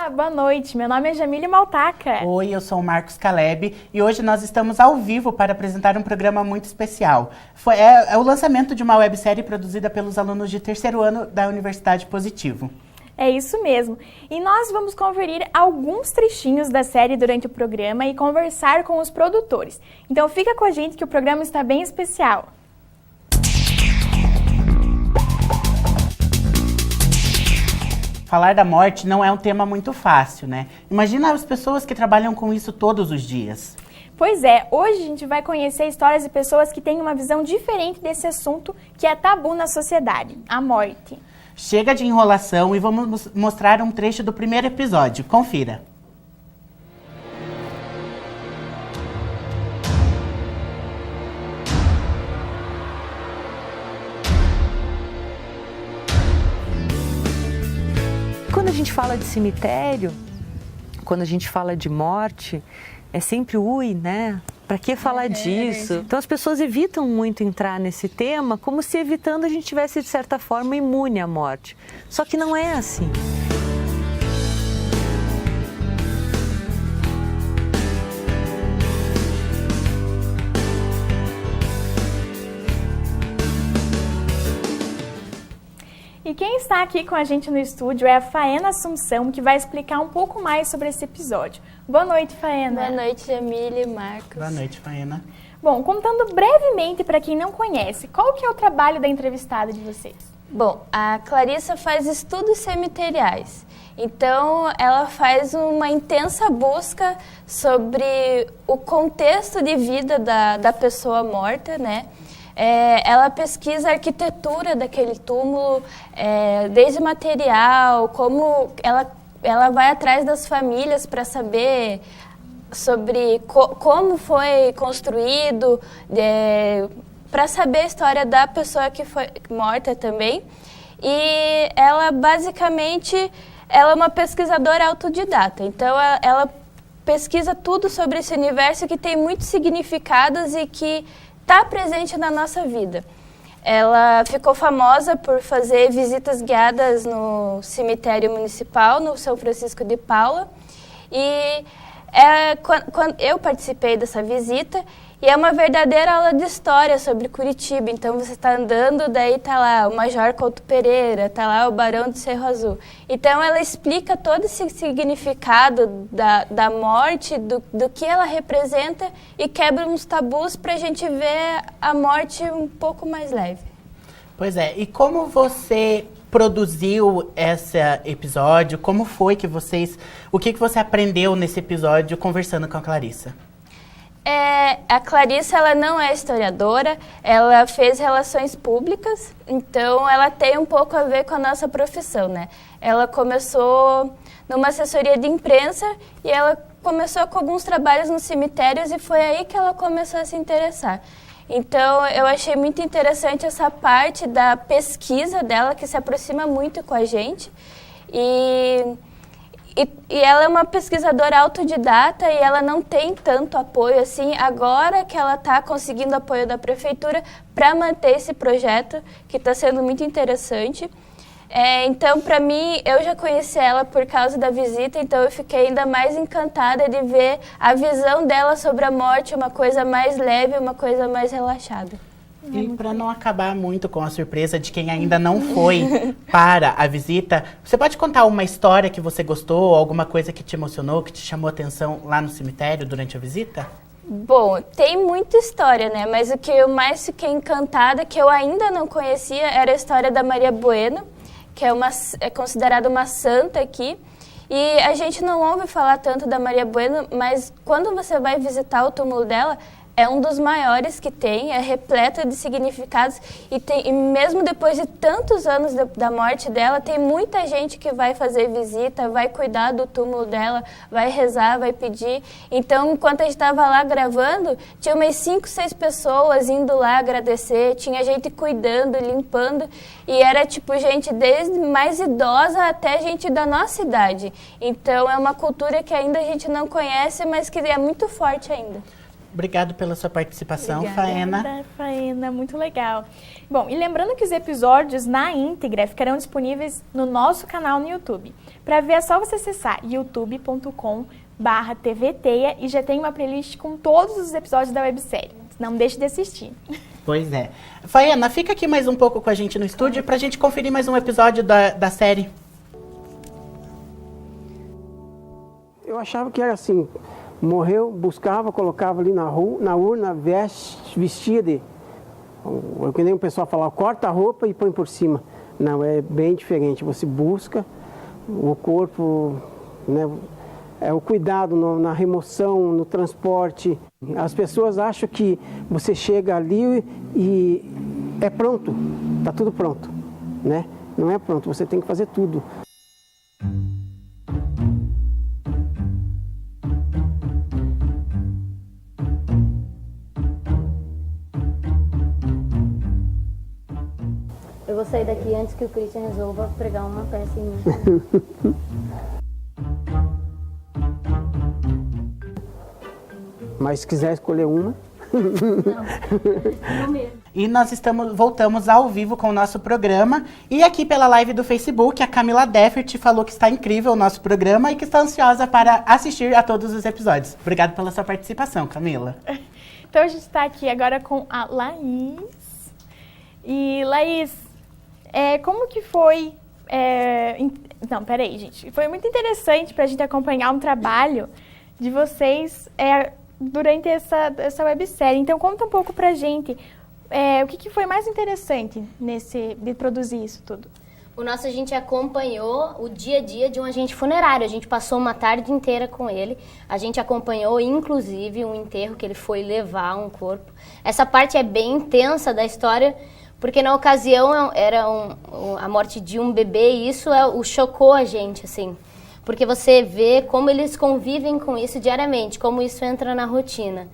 Olá, boa noite. Meu nome é Jamile Maltaca. Oi, eu sou o Marcos Caleb e hoje nós estamos ao vivo para apresentar um programa muito especial. É o lançamento de uma websérie produzida pelos alunos de terceiro ano da Universidade Positivo. É isso mesmo. E nós vamos conferir alguns trechinhos da série durante o programa e conversar com os produtores. Então fica com a gente que o programa está bem especial. Falar da morte não é um tema muito fácil, né? Imagina as pessoas que trabalham com isso todos os dias. Pois é, hoje a gente vai conhecer histórias de pessoas que têm uma visão diferente desse assunto que é tabu na sociedade, a morte. Chega de enrolação e vamos mostrar um trecho do primeiro episódio. Confira. Quando a gente fala de cemitério, quando a gente fala de morte, é sempre né? Para que falar disso? Então as pessoas evitam muito entrar nesse tema, como se evitando a gente tivesse, de certa forma, imune à morte. Só que não é assim. E quem está aqui com a gente no estúdio é a Faena Assunção, que vai explicar um pouco mais sobre esse episódio. Boa noite, Faena. Boa noite, Jamile e Marcos. Boa noite, Faena. Bom, contando brevemente para quem não conhece, qual que é o trabalho da entrevistada de vocês? Bom, a Clarissa faz estudos cemiteriais. Então, ela faz uma intensa busca sobre o contexto de vida da pessoa morta, né? Ela pesquisa a arquitetura daquele túmulo, desde material, como ela vai atrás das famílias para saber sobre como foi construído, para saber a história da pessoa que foi morta também. E ela basicamente ela é uma pesquisadora autodidata, então ela pesquisa tudo sobre esse universo que tem muitos significados e que está presente na nossa vida. Ela ficou famosa por fazer visitas guiadas no cemitério municipal, no São Francisco de Paula. E quando eu participei dessa visita, e é uma verdadeira aula de história sobre Curitiba. Então você está andando, daí está lá o Major Couto Pereira, está lá o Barão de Cerro Azul. Então ela explica todo esse significado da morte, do que ela representa e quebra uns tabus para a gente ver a morte um pouco mais leve. Pois é, e como você produziu esse episódio? Como foi que o que você aprendeu nesse episódio conversando com a Clarissa? A Clarissa, ela não é historiadora, ela fez relações públicas, então ela tem um pouco a ver com a nossa profissão, né? Ela começou numa assessoria de imprensa e ela começou com alguns trabalhos nos cemitérios e foi aí que ela começou a se interessar. Então, eu achei muito interessante essa parte da pesquisa dela, que se aproxima muito com a gente. E ela é uma pesquisadora autodidata e ela não tem tanto apoio assim. Agora que ela está conseguindo apoio da prefeitura para manter esse projeto, que está sendo muito interessante. Então, para mim, eu já conheci ela por causa da visita, então eu fiquei ainda mais encantada de ver a visão dela sobre a morte, uma coisa mais leve, uma coisa mais relaxada. E para não acabar muito com a surpresa de quem ainda não foi para a visita, você pode contar uma história que você gostou, alguma coisa que te emocionou, que te chamou a atenção lá no cemitério durante a visita? Bom, tem muita história, né? Mas o que eu mais fiquei encantada, que eu ainda não conhecia, era a história da Maria Bueno, que é considerada uma santa aqui. E a gente não ouve falar tanto da Maria Bueno, mas quando você vai visitar o túmulo dela, é um dos maiores que tem, é repleto de significados e mesmo depois de tantos anos da morte dela, tem muita gente que vai fazer visita, vai cuidar do túmulo dela, vai rezar, vai pedir. Então, enquanto a gente estava lá gravando, tinha umas 5, 6 pessoas indo lá agradecer, tinha gente cuidando, limpando, e era tipo gente desde mais idosa até gente da nossa idade. Então, é uma cultura que ainda a gente não conhece, mas que é muito forte ainda. Obrigado pela sua participação, Faena. Obrigada, Faena, muito legal. Bom, e lembrando que os episódios na íntegra ficarão disponíveis no nosso canal no YouTube. Para ver é só você acessar youtube.com/tvteia e já tem uma playlist com todos os episódios da websérie. Não deixe de assistir. Pois é. Faena, fica aqui mais um pouco com a gente no estúdio pra gente conferir mais um episódio da série. Eu achava que era assim, morreu, buscava, colocava ali na urna, vestia de... Que nem o pessoal fala, corta a roupa e põe por cima. Não, é bem diferente. Você busca o corpo, né, o cuidado na remoção, no transporte. As pessoas acham que você chega ali e é pronto, está tudo pronto, né? Não é pronto, você tem que fazer tudo. Eu vou sair daqui antes que o Christian resolva pregar uma peça em mim. Mas se quiser escolher uma... Não mesmo. E nós voltamos ao vivo com o nosso programa. E aqui pela live do Facebook, a Camila Deffert falou que está incrível o nosso programa e que está ansiosa para assistir a todos os episódios. Obrigado pela sua participação, Camila. Então a gente está aqui agora com a Laís. E Laís, como que foi... Não, peraí, gente. Foi muito interessante para a gente acompanhar um trabalho de vocês durante essa websérie. Então conta um pouco pra gente o que foi mais interessante de produzir isso tudo. A gente acompanhou o dia a dia de um agente funerário. A gente passou uma tarde inteira com ele. A gente acompanhou, inclusive, um enterro que ele foi levar um corpo. Essa parte é bem intensa da história, porque na ocasião era a morte de um bebê e isso chocou a gente, assim. Porque você vê como eles convivem com isso diariamente, como isso entra na rotina.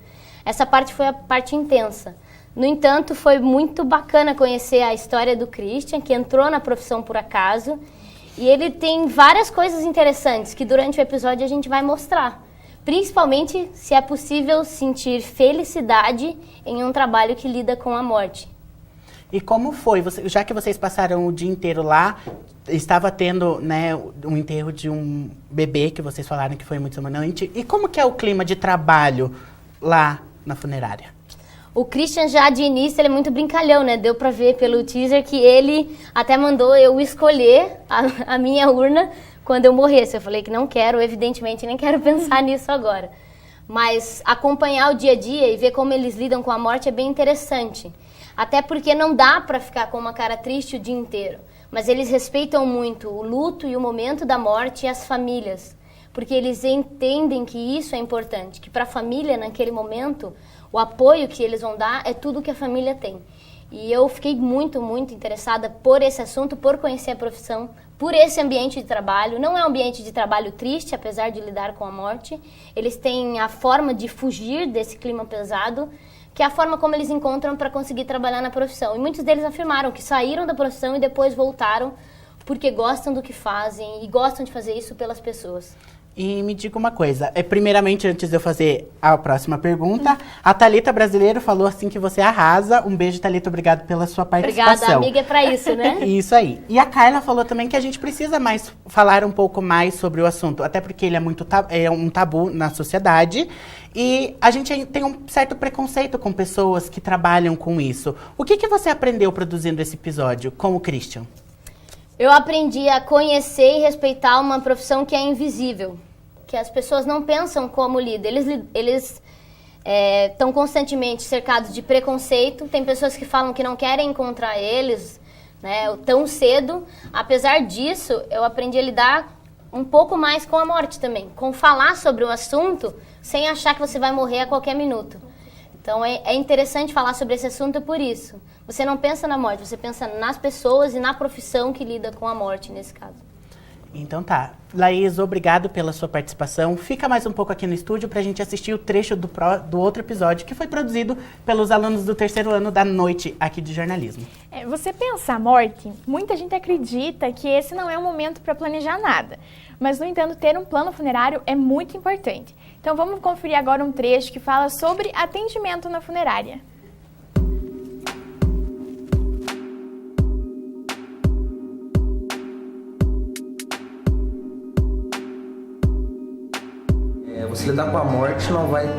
Essa parte foi a parte intensa. No entanto, foi muito bacana conhecer a história do Christian, que entrou na profissão por acaso. E ele tem várias coisas interessantes que durante o episódio a gente vai mostrar. Principalmente se é possível sentir felicidade em um trabalho que lida com a morte. E como foi? Já que vocês passaram o dia inteiro lá, estava tendo, né, um enterro de um bebê, que vocês falaram que foi muito emocionante. E como que é o clima de trabalho lá na funerária? O Christian já de início ele é muito brincalhão, né? Deu pra ver pelo teaser que ele até mandou eu escolher a minha urna quando eu morresse. Eu falei que não quero, evidentemente, nem quero pensar nisso agora. Mas acompanhar o dia a dia e ver como eles lidam com a morte é bem interessante. Até porque não dá pra ficar com uma cara triste o dia inteiro. Mas eles respeitam muito o luto e o momento da morte e as famílias. Porque eles entendem que isso é importante, que para a família, naquele momento, o apoio que eles vão dar é tudo que a família tem. E eu fiquei muito, muito interessada por esse assunto, por conhecer a profissão, por esse ambiente de trabalho. Não é um ambiente de trabalho triste, apesar de lidar com a morte. Eles têm a forma de fugir desse clima pesado, que é a forma como eles encontram para conseguir trabalhar na profissão. E muitos deles afirmaram que saíram da profissão e depois voltaram porque gostam do que fazem e gostam de fazer isso pelas pessoas. E me diga uma coisa, primeiramente, antes de eu fazer a próxima pergunta, a Thalita Brasileiro falou assim que você arrasa. Um beijo, Thalita, obrigado pela sua participação. Obrigada, amiga, é pra isso, né? Isso aí. E a Carla falou também que a gente precisa falar um pouco mais sobre o assunto, até porque ele é um tabu na sociedade. E a gente tem um certo preconceito com pessoas que trabalham com isso. O que você aprendeu produzindo esse episódio com o Christian? Eu aprendi a conhecer e respeitar uma profissão que é invisível, que as pessoas não pensam como lida. Eles estão constantemente cercados de preconceito. Tem pessoas que falam que não querem encontrar eles, né, tão cedo. Apesar disso, eu aprendi a lidar um pouco mais com a morte também, com falar sobre o assunto sem achar que você vai morrer a qualquer minuto. Então é interessante falar sobre esse assunto por isso. Você não pensa na morte, você pensa nas pessoas e na profissão que lida com a morte nesse caso. Então tá. Laís, obrigado pela sua participação. Fica mais um pouco aqui no estúdio pra gente assistir o trecho do outro episódio que foi produzido pelos alunos do 3º ano da noite aqui de jornalismo. Você pensa a morte, muita gente acredita que esse não é um momento para planejar nada. Mas, no entanto, ter um plano funerário é muito importante. Então vamos conferir agora um trecho que fala sobre atendimento na funerária. Você lidar com a morte não vai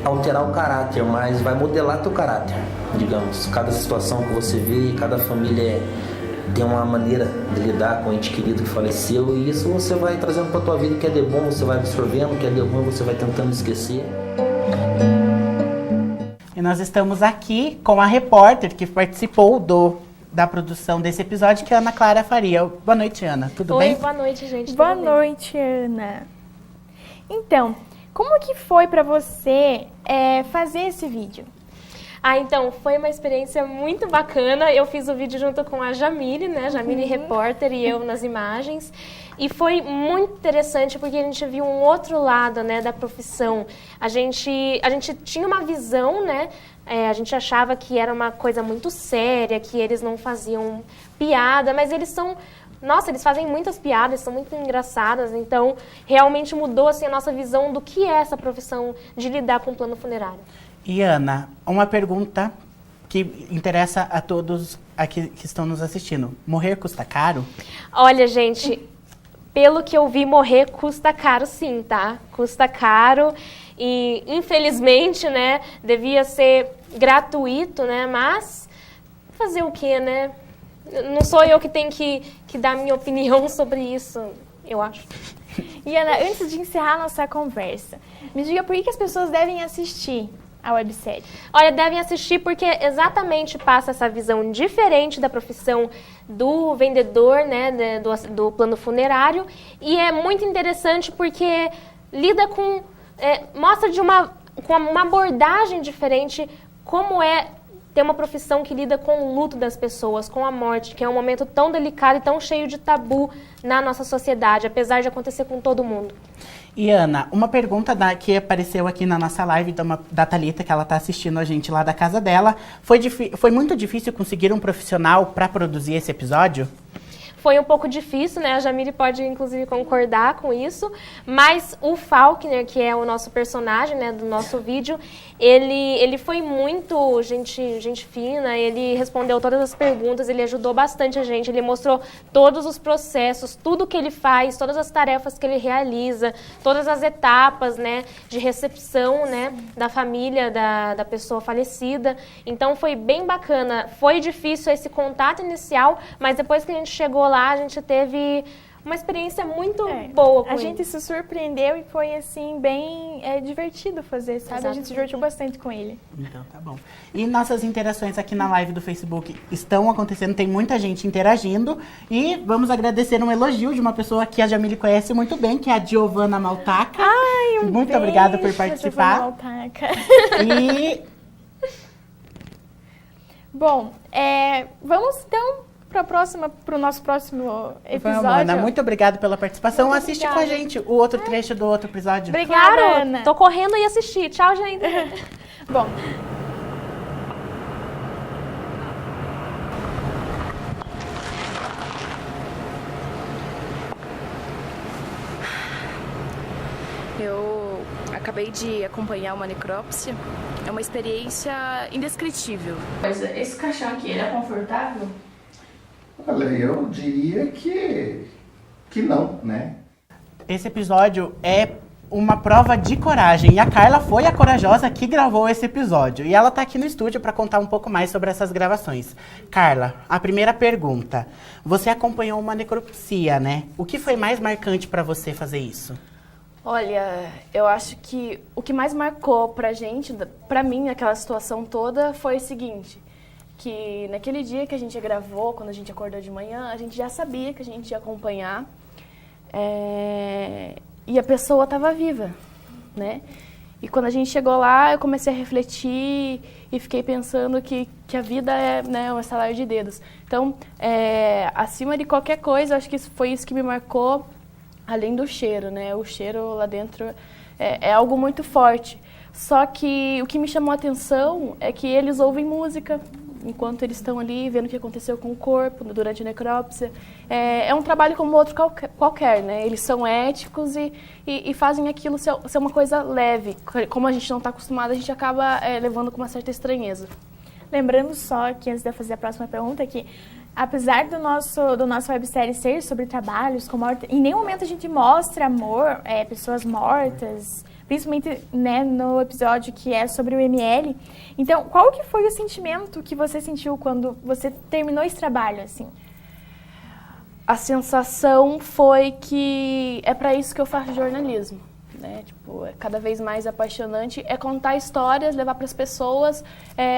alterar o caráter, mas vai modelar teu caráter, digamos. Cada situação que você vê, cada família tem uma maneira de lidar com o ente querido que faleceu, e isso você vai trazendo para tua vida. O que é de bom você vai absorvendo, o que é de ruim você vai tentando esquecer. E nós estamos aqui com a repórter que participou da produção desse episódio, que é a Ana Clara Faria. Boa noite, Ana. Tudo bem? Oi, boa noite, gente. Boa noite, Ana. Então, como que foi para você fazer esse vídeo? Então, foi uma experiência muito bacana. Eu fiz o vídeo junto com a Jamile, né? Jamile repórter e eu nas imagens. E foi muito interessante porque a gente viu um outro lado, né, da profissão. A gente tinha uma visão, né? A gente achava que era uma coisa muito séria, que eles não faziam piada, mas eles são... Nossa, eles fazem muitas piadas, são muito engraçadas, então realmente mudou assim, a nossa visão do que é essa profissão de lidar com o plano funerário. E Ana, uma pergunta que interessa a todos aqui que estão nos assistindo. Morrer custa caro? Olha, gente, pelo que eu vi, morrer custa caro sim, tá? Custa caro e infelizmente, né, devia ser gratuito, né, mas fazer o quê, né? Não sou eu que tenho que dar minha opinião sobre isso, eu acho. E Ana, antes de encerrar nossa conversa, me diga por que as pessoas devem assistir a websérie? Olha, devem assistir porque exatamente passa essa visão diferente da profissão do vendedor, né, do plano funerário. E é muito interessante porque lida com... mostra com uma abordagem diferente como é ter uma profissão que lida com o luto das pessoas, com a morte, que é um momento tão delicado e tão cheio de tabu na nossa sociedade, apesar de acontecer com todo mundo. E Ana, uma pergunta que apareceu aqui na nossa live da Thalita, que ela está assistindo a gente lá da casa dela. Foi muito difícil conseguir um profissional para produzir esse episódio? Foi um pouco difícil, né? A Jamile pode, inclusive, concordar com isso. Mas o Faulkner, que é o nosso personagem, né, do nosso vídeo, ele foi muito gente fina, ele respondeu todas as perguntas, ele ajudou bastante a gente, ele mostrou todos os processos, tudo que ele faz, todas as tarefas que ele realiza, todas as etapas, né, de recepção, né, da família da pessoa falecida. Então foi bem bacana. Foi difícil esse contato inicial, mas depois que a gente chegou lá, a gente teve uma experiência muito boa com A gente se surpreendeu e foi, assim, bem divertido fazer, sabe? Exatamente. A gente se divertiu bastante com ele. Então, tá bom. E nossas interações aqui na live do Facebook estão acontecendo, tem muita gente interagindo. E vamos agradecer um elogio de uma pessoa que a Jamile conhece muito bem, que é a Giovana Maltaca. Ai, muito obrigada por participar. Maltaca. E... Bom, vamos então para o nosso próximo episódio. Vamos, Ana, muito obrigada pela participação. Muito Assiste obrigada. com a gente o outro trecho do outro episódio. Obrigada, Claro, Ana. tô correndo e assistir. Tchau, gente. Bom, eu acabei de acompanhar uma necrópsia. É uma experiência indescritível. Mas esse caixão aqui, ele é confortável? Olha, eu diria que não, né? Esse episódio é uma prova de coragem. E a Carla foi a corajosa que gravou esse episódio. E ela tá aqui no estúdio para contar um pouco mais sobre essas gravações. Carla, a primeira pergunta. Você acompanhou uma necropsia, né? O que foi mais marcante para você fazer isso? Olha, eu acho que o que mais marcou pra gente, pra mim, naquela situação toda, foi o seguinte, que naquele dia que a gente gravou, quando a gente acordou de manhã, a gente já sabia que a gente ia acompanhar, e a pessoa estava viva, né? E quando a gente chegou lá, eu comecei a refletir e fiquei pensando que a vida é, né, um estalar de dedos. Então, acima de qualquer coisa, acho que foi isso que me marcou, além do cheiro, né? O cheiro lá dentro é algo muito forte. Só que o que me chamou a atenção é que eles ouvem música enquanto eles estão ali vendo o que aconteceu com o corpo durante a necrópsia. É um trabalho como outro qualquer, né? Eles são éticos e fazem aquilo ser uma coisa leve. Como a gente não está acostumado, a gente acaba levando com uma certa estranheza. Lembrando só que, antes de eu fazer a próxima pergunta, que apesar do nosso websérie ser sobre trabalhos com morte, em nenhum momento a gente mostra amor, pessoas mortas, principalmente, né, no episódio que é sobre o ML. Então, qual que foi o sentimento que você sentiu quando você terminou esse trabalho, assim? A sensação foi que é para isso que eu faço jornalismo, né? Tipo, cada vez mais apaixonante é contar histórias, levar para as pessoas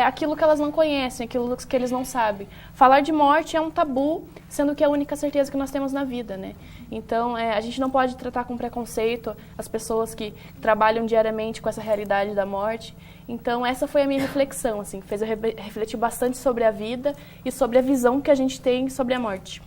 aquilo que elas não conhecem, aquilo que eles não sabem. Falar de morte é um tabu, sendo que é a única certeza que nós temos na vida, né? Então, a gente não pode tratar com preconceito as pessoas que trabalham diariamente com essa realidade da morte. Então, essa foi a minha reflexão, assim, fez eu refletir bastante sobre a vida e sobre a visão que a gente tem sobre a morte.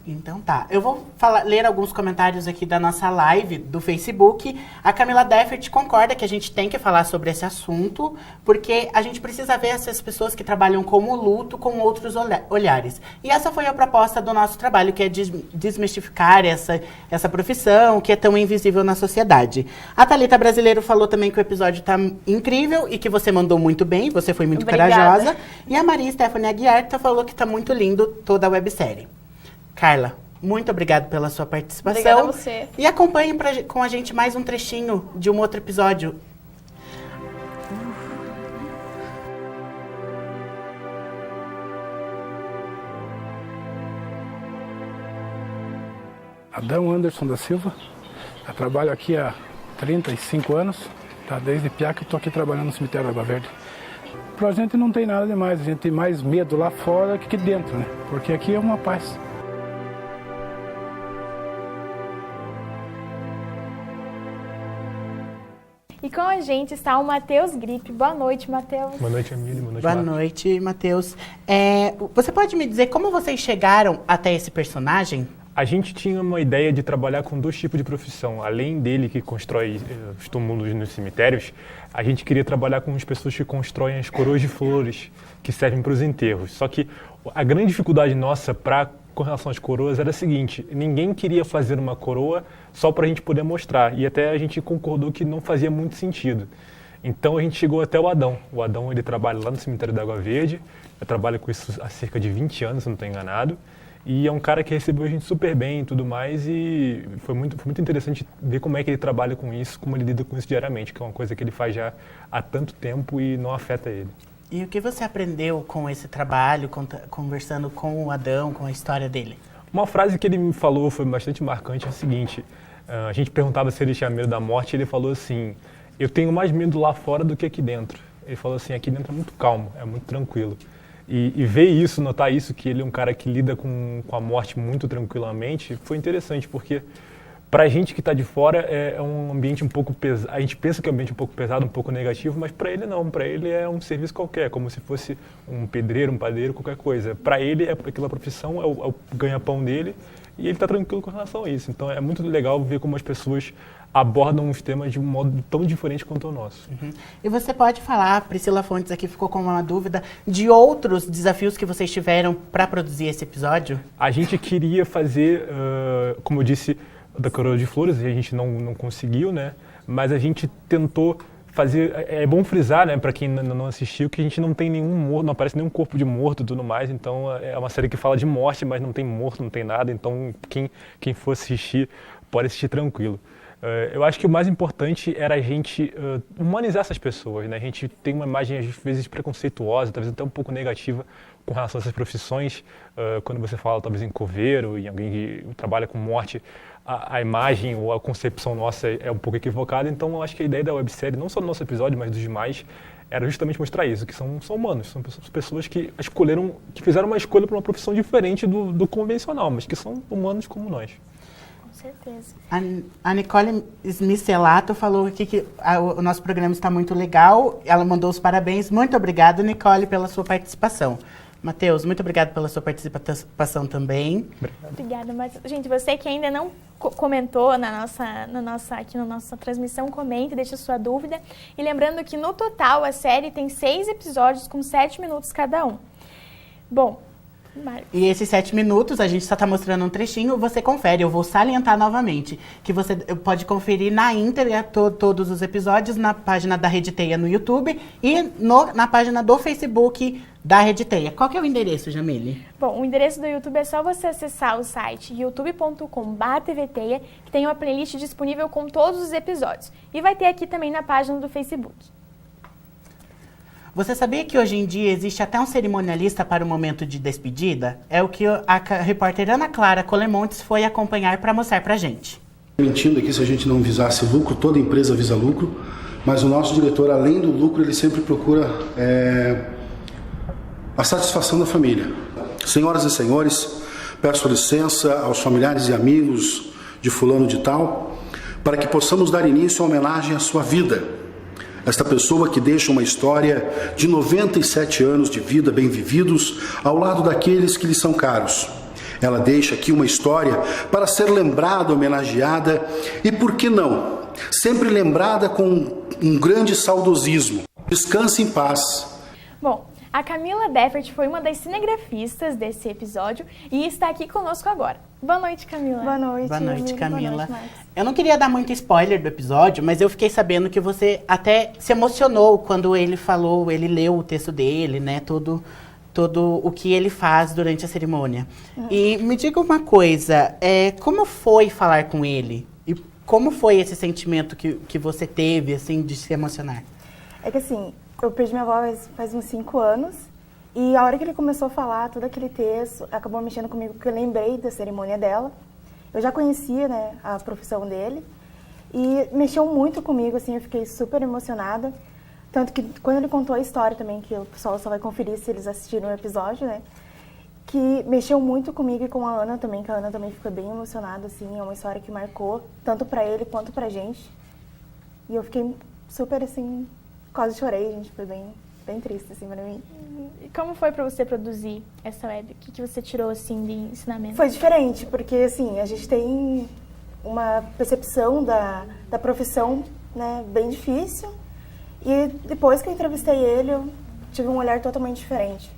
Então tá, eu vou ler alguns comentários aqui da nossa live do Facebook. A Camila Deffert concorda que a gente tem que falar sobre esse assunto, porque a gente precisa ver essas pessoas que trabalham com o luto com outros olhares. E essa foi a proposta do nosso trabalho, que é desmistificar essa profissão, que é tão invisível na sociedade. A Thalita Brasileiro falou também que o episódio tá incrível e que você mandou muito bem, você foi muito corajosa. E a Maria Stephanie Aguiar falou que tá muito lindo toda a websérie. Carla, muito obrigado pela sua participação. Obrigada a você. E acompanhe com a gente mais um trechinho de um outro episódio. Adão Anderson da Silva. Eu trabalho aqui há 35 anos. Tá? Desde piá que estou aqui trabalhando no cemitério da Água Verde. Pra gente não tem nada demais. A gente tem mais medo lá fora que aqui dentro, né? Porque aqui é uma paz. E com a gente está o Matheus Gripe. Boa noite, Matheus. Boa noite, Emílio. Boa noite, Boa noite, Matheus. Você pode me dizer como vocês chegaram até esse personagem? A gente tinha uma ideia de trabalhar com dois tipos de profissão. Além dele, que constrói os túmulos nos cemitérios, a gente queria trabalhar com as pessoas que constroem as coroas de flores que servem para os enterros. Só que a grande dificuldade nossa com relação às coroas era a seguinte: ninguém queria fazer uma coroa só para a gente poder mostrar. E até a gente concordou que não fazia muito sentido. Então a gente chegou até o Adão. O Adão, ele trabalha lá no cemitério da Água Verde. Eu trabalho com isso há cerca de 20 anos, se não estou enganado. E é um cara que recebeu a gente super bem e tudo mais, e foi muito interessante ver como é que ele trabalha com isso, como ele lida com isso diariamente, que é uma coisa que ele faz já há tanto tempo e não afeta ele. E o que você aprendeu com esse trabalho, conversando com o Adão, com a história dele? Uma frase que ele me falou foi bastante marcante, é a seguinte: a gente perguntava se ele tinha medo da morte, e ele falou assim: eu tenho mais medo lá fora do que aqui dentro. Ele falou assim: aqui dentro é muito calmo, é muito tranquilo. E ver isso, notar isso, que ele é um cara que lida com a morte muito tranquilamente, foi interessante, porque pra gente que está de fora é um ambiente um pouco pesado. A gente pensa que é um ambiente um pouco pesado, um pouco negativo, mas para ele não. Para ele é um serviço qualquer, como se fosse um pedreiro, um padeiro, qualquer coisa. Para ele, aquela profissão é o ganha-pão dele, e ele está tranquilo com relação a isso. Então é muito legal ver como as pessoas abordam os temas de um modo tão diferente quanto o nosso. Uhum. E você pode falar, Priscila Fontes aqui ficou com uma dúvida, de outros desafios que vocês tiveram para produzir esse episódio? A gente queria fazer, como eu disse, da Coroa de Flores, e a gente não conseguiu, né? Mas a gente tentou fazer. É bom frisar, né, para quem não assistiu, que a gente não tem nenhum morto, não aparece nenhum corpo de morto e tudo mais. Então é uma série que fala de morte, mas não tem morto, não tem nada. Então quem for assistir pode assistir tranquilo. Eu acho que o mais importante era a gente humanizar essas pessoas, né? A gente tem uma imagem às vezes preconceituosa, talvez até um pouco negativa com relação a essas profissões. Quando você fala talvez em coveiro, em alguém que trabalha com morte, a imagem ou a concepção nossa é um pouco equivocada. Então eu acho que a ideia da websérie, não só do nosso episódio, mas dos demais, era justamente mostrar isso, que são humanos, são pessoas que fizeram uma escolha para uma profissão diferente do convencional, mas que são humanos como nós. Com certeza. A Nicole Smicelato falou aqui que o nosso programa está muito legal. Ela mandou os parabéns. Muito obrigada, Nicole, pela sua participação. Matheus, muito obrigado pela sua participação também. Obrigada, mas, gente, você que ainda não comentou aqui na nossa transmissão, comente, deixa sua dúvida. E lembrando que no total a série tem 6 episódios com 7 minutos cada um. Bom, e esses 7 minutos, a gente só está mostrando um trechinho, você confere. Eu vou salientar novamente que você pode conferir na íntegra todos os episódios na página da Rede Teia no YouTube e na página do Facebook da Rede Teia. Qual que é o endereço, Jamile? Bom, o endereço do YouTube é só você acessar o site youtube.com/tvteia, que tem uma playlist disponível com todos os episódios. E vai ter aqui também na página do Facebook. Você sabia que hoje em dia existe até um cerimonialista para o momento de despedida? É o que a repórter Ana Clara Colemontes foi acompanhar para mostrar pra gente. Mentindo aqui se a gente não visasse lucro, toda empresa visa lucro, mas o nosso diretor, além do lucro, ele sempre procura a satisfação da família. Senhoras e senhores, peço licença aos familiares e amigos de fulano de tal, para que possamos dar início à homenagem à sua vida. Esta pessoa que deixa uma história de 97 anos de vida bem vividos ao lado daqueles que lhe são caros. Ela deixa aqui uma história para ser lembrada, homenageada e, por que não, sempre lembrada com um grande saudosismo. Descanse em paz. Bom, a Camila Beffert foi uma das cinegrafistas desse episódio e está aqui conosco agora. Boa noite, Camila. Boa noite. Boa noite, Camila. Boa noite, eu não queria dar muito spoiler do episódio, mas eu fiquei sabendo que você até se emocionou quando ele falou, ele leu o texto dele, né? Todo o que ele faz durante a cerimônia. E me diga uma coisa, como foi falar com ele? E como foi esse sentimento que você teve, assim, de se emocionar? É que assim, eu perdi minha avó faz uns 5 anos. E a hora que ele começou a falar todo aquele texto, acabou mexendo comigo, porque eu lembrei da cerimônia dela. Eu já conhecia, né, a profissão dele. E mexeu muito comigo, assim, eu fiquei super emocionada. Tanto que quando ele contou a história também, que o pessoal só vai conferir se eles assistiram o episódio, né? Que mexeu muito comigo e com a Ana também, que a Ana também ficou bem emocionada, assim. É uma história que marcou, tanto pra ele quanto pra gente. E eu fiquei super, assim, quase chorei, gente. Foi bem triste, assim, pra mim. E como foi pra você produzir essa web? O que você tirou, assim, de ensinamento? Foi diferente, porque, assim, a gente tem uma percepção da profissão, né, bem difícil. E depois que eu entrevistei ele, eu tive um olhar totalmente diferente.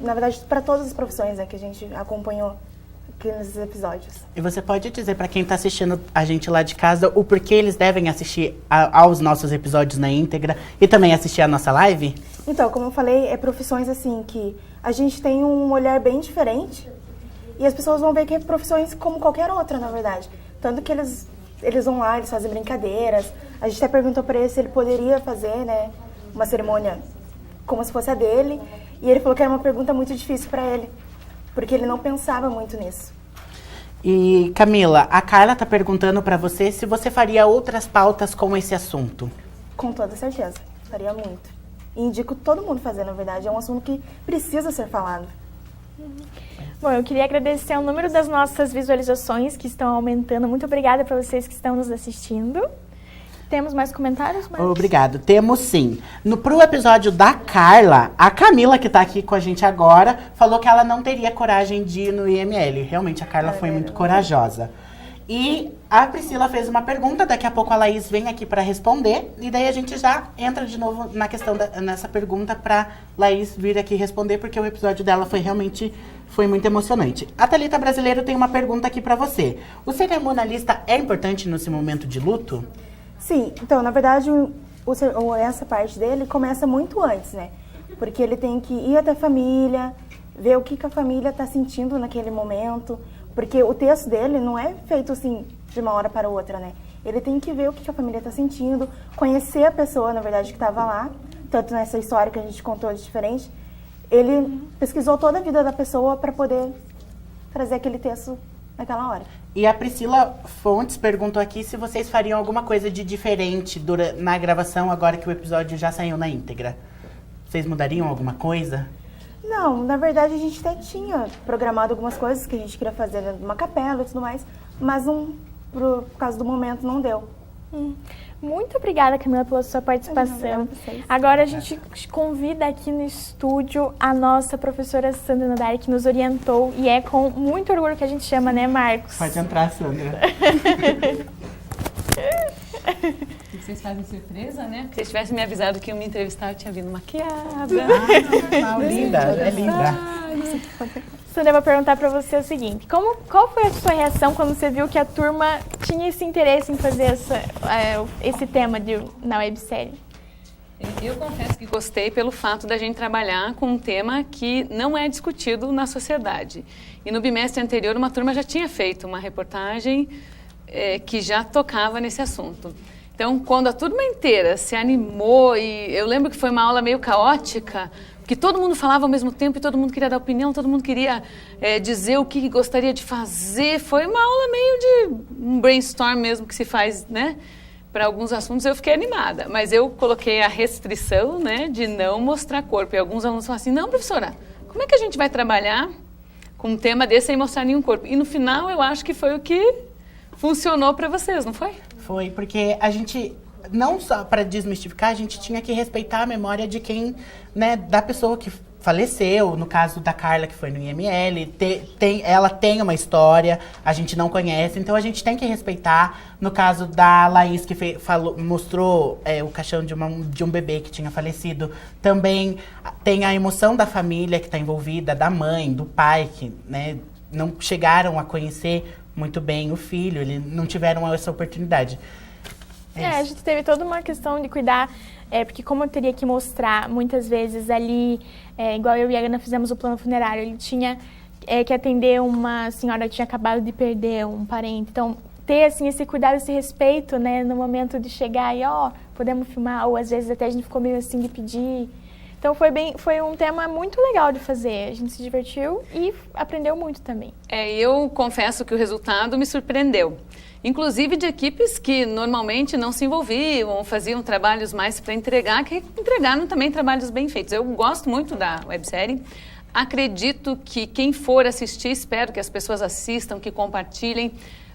Na verdade, para todas as profissões, né, que a gente acompanhou aqui nesses episódios. E você pode dizer para quem está assistindo a gente lá de casa o porquê eles devem assistir aos nossos episódios na íntegra e também assistir a nossa live? Então, como eu falei, é profissões assim que a gente tem um olhar bem diferente e as pessoas vão ver que é profissões como qualquer outra, na verdade. Tanto que eles vão lá, eles fazem brincadeiras. A gente até perguntou para ele se ele poderia fazer, né, uma cerimônia como se fosse a dele. E ele falou que era uma pergunta muito difícil para ele, porque ele não pensava muito nisso. E, Camila, a Carla está perguntando para você se você faria outras pautas com esse assunto. Com toda certeza, faria muito. E indico todo mundo fazer, na verdade. É um assunto que precisa ser falado. Bom, eu queria agradecer o número das nossas visualizações que estão aumentando. Muito obrigada para vocês que estão nos assistindo. Temos mais comentários, Marcos? Obrigado. Temos sim. Pro episódio da Carla, a Camila, que tá aqui com a gente agora, falou que ela não teria coragem de ir no IML. Realmente, a Carla foi muito corajosa. E a Priscila fez uma pergunta, daqui a pouco a Laís vem aqui para responder. E daí a gente já entra de novo na questão nessa pergunta para Laís vir aqui responder, porque o episódio dela foi muito emocionante. A Thalita Brasileiro tem uma pergunta aqui para você. O cerimonialista é importante nesse momento de luto? Sim, então, na verdade, essa parte dele começa muito antes, né? Porque ele tem que ir até a família, ver o que a família está sentindo naquele momento. Porque o texto dele não é feito assim de uma hora para outra, né? Ele tem que ver o que a família está sentindo, conhecer a pessoa, na verdade, que estava lá. Tanto nessa história que a gente contou de diferente. Ele pesquisou toda a vida da pessoa para poder trazer aquele texto naquela hora. E a Priscila Fontes perguntou aqui se vocês fariam alguma coisa de diferente na gravação, agora que o episódio já saiu na íntegra. Vocês mudariam alguma coisa? Não, na verdade a gente até tinha programado algumas coisas que a gente queria fazer numa capela e tudo mais, mas por causa do momento não deu. Muito obrigada, Camila, pela sua participação. Agora a gente convida aqui no estúdio a nossa professora Sandra Nodari, que nos orientou, e é com muito orgulho que a gente chama, né, Marcos? Pode entrar, Sandra. Vocês fazem surpresa, né? Se vocês tivessem me avisado que iam me entrevistar, eu tinha vindo maquiada. Linda, é linda. Sandra, eu vou perguntar pra você o seguinte, qual foi a sua reação quando você viu que a turma tinha esse interesse em fazer esse tema na websérie? Eu confesso que gostei pelo fato da gente trabalhar com um tema que não é discutido na sociedade. E no bimestre anterior, uma turma já tinha feito uma reportagem que já tocava nesse assunto. Então, quando a turma inteira se animou, e eu lembro que foi uma aula meio caótica, que todo mundo falava ao mesmo tempo e todo mundo queria dar opinião, todo mundo queria dizer o que gostaria de fazer. Foi uma aula meio de um brainstorm mesmo que se faz, né? Para alguns assuntos eu fiquei animada, mas eu coloquei a restrição, né, de não mostrar corpo. E alguns alunos falaram assim, não, professora, como é que a gente vai trabalhar com um tema desse sem mostrar nenhum corpo? E no final eu acho que foi o que funcionou para vocês, não foi? Foi, porque a gente, não só para desmistificar, a gente tinha que respeitar a memória de quem, né, da pessoa que faleceu, no caso da Carla, que foi no IML, ela tem uma história, a gente não conhece, então a gente tem que respeitar. No caso da Laís, que mostrou o caixão de um bebê que tinha falecido, também tem a emoção da família que está envolvida, da mãe, do pai, que, né, não chegaram a conhecer muito bem o filho, eles não tiveram essa oportunidade. A gente teve toda uma questão de cuidar, porque como eu teria que mostrar muitas vezes ali, igual eu e a Ana fizemos o plano funerário, ele tinha que atender uma senhora que tinha acabado de perder um parente, então ter assim, esse cuidado, esse respeito, né, no momento de chegar e podemos filmar, ou às vezes até a gente ficou meio assim de pedir. Então foi um tema muito legal de fazer, a gente se divertiu e aprendeu muito também. Eu confesso que o resultado me surpreendeu. Inclusive de equipes que normalmente não se envolviam, faziam trabalhos mais para entregar, que entregaram também trabalhos bem feitos. Eu gosto muito da websérie. Acredito que quem for assistir, espero que as pessoas assistam, que compartilhem,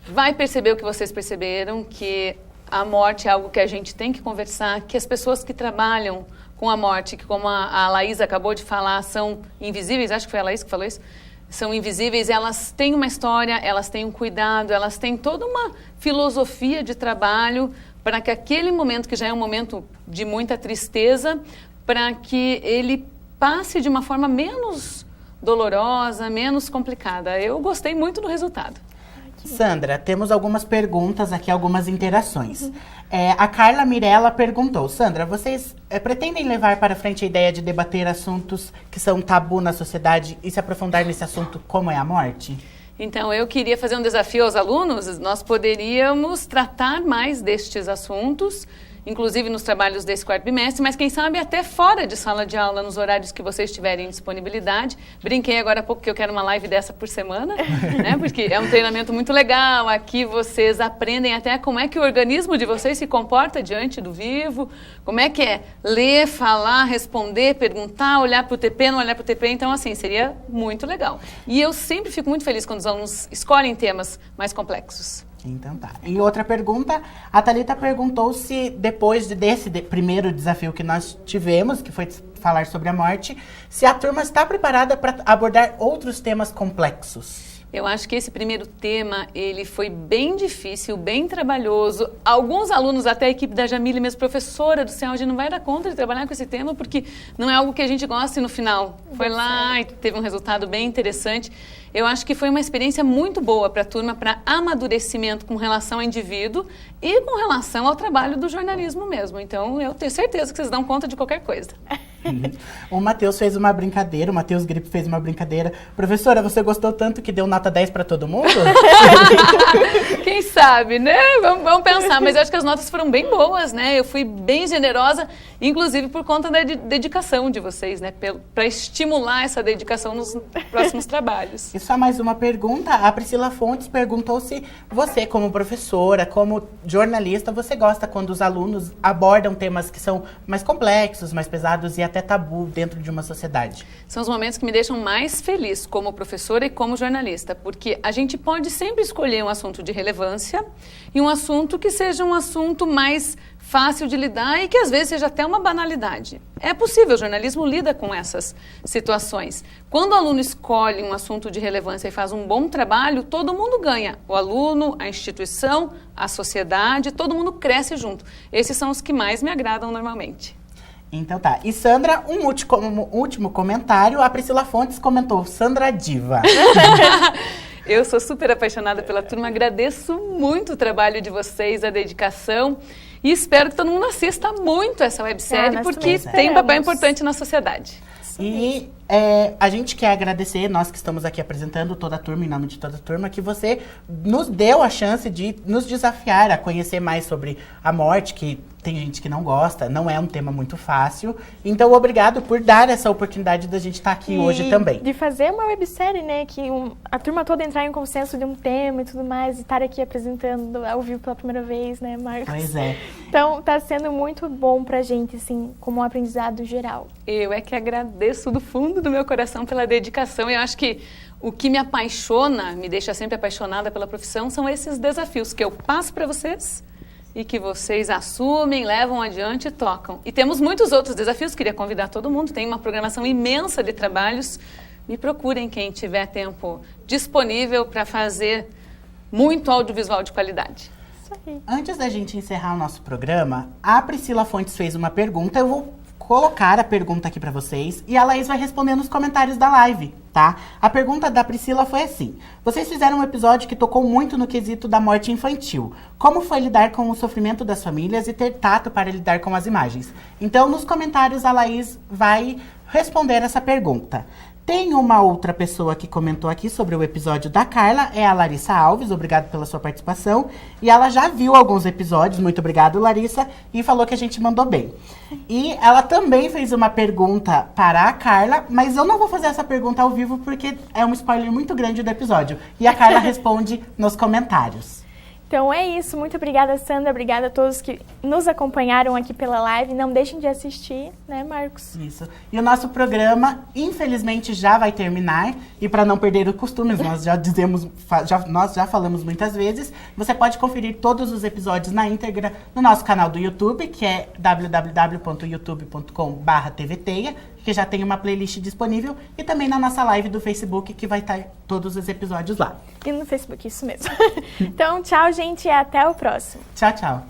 vai perceber o que vocês perceberam, que a morte é algo que a gente tem que conversar, que as pessoas que trabalham com a morte, que como a Laís acabou de falar, são invisíveis, acho que foi a Laís que falou isso, são invisíveis, elas têm uma história, elas têm um cuidado, elas têm toda uma filosofia de trabalho para que aquele momento, que já é um momento de muita tristeza, para que ele passe de uma forma menos dolorosa, menos complicada. Eu gostei muito do resultado. Sandra, temos algumas perguntas aqui, algumas interações. A Carla Mirella perguntou, Sandra, vocês pretendem levar para frente a ideia de debater assuntos que são tabu na sociedade e se aprofundar nesse assunto como é a morte? Então, eu queria fazer um desafio aos alunos, nós poderíamos tratar mais destes assuntos, inclusive nos trabalhos desse quarto bimestre, mas quem sabe até fora de sala de aula, nos horários que vocês tiverem disponibilidade. Brinquei agora há pouco que eu quero uma live dessa por semana, né? Porque é um treinamento muito legal, aqui vocês aprendem até como é que o organismo de vocês se comporta diante do vivo, como é que é ler, falar, responder, perguntar, olhar para o TP, não olhar para o TP, então assim, seria muito legal. E eu sempre fico muito feliz quando os alunos escolhem temas mais complexos. Então tá. E outra pergunta, a Thalita perguntou se depois desse primeiro desafio que nós tivemos, que foi falar sobre a morte, se a turma está preparada para abordar outros temas complexos. Eu acho que esse primeiro tema, ele foi bem difícil, bem trabalhoso. Alguns alunos, até a equipe da Jamile, mesmo professora do céu, a gente não vai dar conta de trabalhar com esse tema, porque não é algo que a gente gosta e no final foi lá e teve um resultado bem interessante. Eu acho que foi uma experiência muito boa para a turma, para amadurecimento com relação ao indivíduo e com relação ao trabalho do jornalismo mesmo. Então, eu tenho certeza que vocês dão conta de qualquer coisa. O Matheus fez uma brincadeira, o Matheus Grip fez uma brincadeira. Professora, você gostou tanto que deu nota 10 para todo mundo? Quem sabe? sabe, né? Vamos pensar. Mas eu acho que as notas foram bem boas, né? Eu fui bem generosa, inclusive por conta da dedicação de vocês, né? Para estimular essa dedicação nos próximos trabalhos. E só mais uma pergunta. A Priscila Fontes perguntou se você, como professora, como jornalista, você gosta quando os alunos abordam temas que são mais complexos, mais pesados e até tabu dentro de uma sociedade. São os momentos que me deixam mais feliz como professora e como jornalista, porque a gente pode sempre escolher um assunto de relevância e um assunto que seja um assunto mais fácil de lidar e que às vezes seja até uma banalidade. É possível, o jornalismo lida com essas situações. Quando o aluno escolhe um assunto de relevância e faz um bom trabalho, todo mundo ganha. O aluno, a instituição, a sociedade, todo mundo cresce junto. Esses são os que mais me agradam normalmente. Então tá. E Sandra, um último comentário. A Priscila Fontes comentou, Sandra Diva. Eu sou super apaixonada pela turma, agradeço muito o trabalho de vocês, a dedicação e espero que todo mundo assista muito essa websérie, porque tem um papel importante na sociedade. E a gente quer agradecer, nós que estamos aqui apresentando toda a turma, em nome de toda a turma, que você nos deu a chance de nos desafiar a conhecer mais sobre a morte, que tem gente que não gosta, não é um tema muito fácil. Então, obrigado por dar essa oportunidade da gente estar aqui hoje também. De fazer uma websérie, né, que a turma toda entrar em consenso de um tema e tudo mais, e estar aqui apresentando ao vivo pela primeira vez, né, Marcos? Pois é. Então, tá sendo muito bom pra gente, assim, como um aprendizado geral. Eu é que agradeço do fundo do meu coração pela dedicação. Eu acho que o que me apaixona, me deixa sempre apaixonada pela profissão, são esses desafios que eu passo para vocês e que vocês assumem, levam adiante e tocam. E temos muitos outros desafios, queria convidar todo mundo, tem uma programação imensa de trabalhos. Me procurem quem tiver tempo disponível para fazer muito audiovisual de qualidade. Isso aí. Antes da gente encerrar o nosso programa, a Priscila Fontes fez uma pergunta, eu vou colocar a pergunta aqui para vocês e a Laís vai responder nos comentários da live, tá? A pergunta da Priscila foi assim: vocês fizeram um episódio que tocou muito no quesito da morte infantil. Como foi lidar com o sofrimento das famílias e ter tato para lidar com as imagens? Então, nos comentários, a Laís vai responder essa pergunta. Tem uma outra pessoa que comentou aqui sobre o episódio da Carla, é a Larissa Alves, obrigado pela sua participação. E ela já viu alguns episódios, muito obrigado, Larissa, e falou que a gente mandou bem. E ela também fez uma pergunta para a Carla, mas eu não vou fazer essa pergunta ao vivo porque é um spoiler muito grande do episódio. E a Carla responde nos comentários. Então é isso, muito obrigada, Sandra, obrigada a todos que nos acompanharam aqui pela live. Não deixem de assistir, né, Marcos? Isso. E o nosso programa, infelizmente, já vai terminar. E para não perder os costumes, nós nós já falamos muitas vezes, você pode conferir todos os episódios na íntegra no nosso canal do YouTube, que é www.youtube.com/tvteia, que já tem uma playlist disponível, e também na nossa live do Facebook, que vai estar todos os episódios lá. E no Facebook, isso mesmo. Então, tchau, gente, e até o próximo. Tchau, tchau.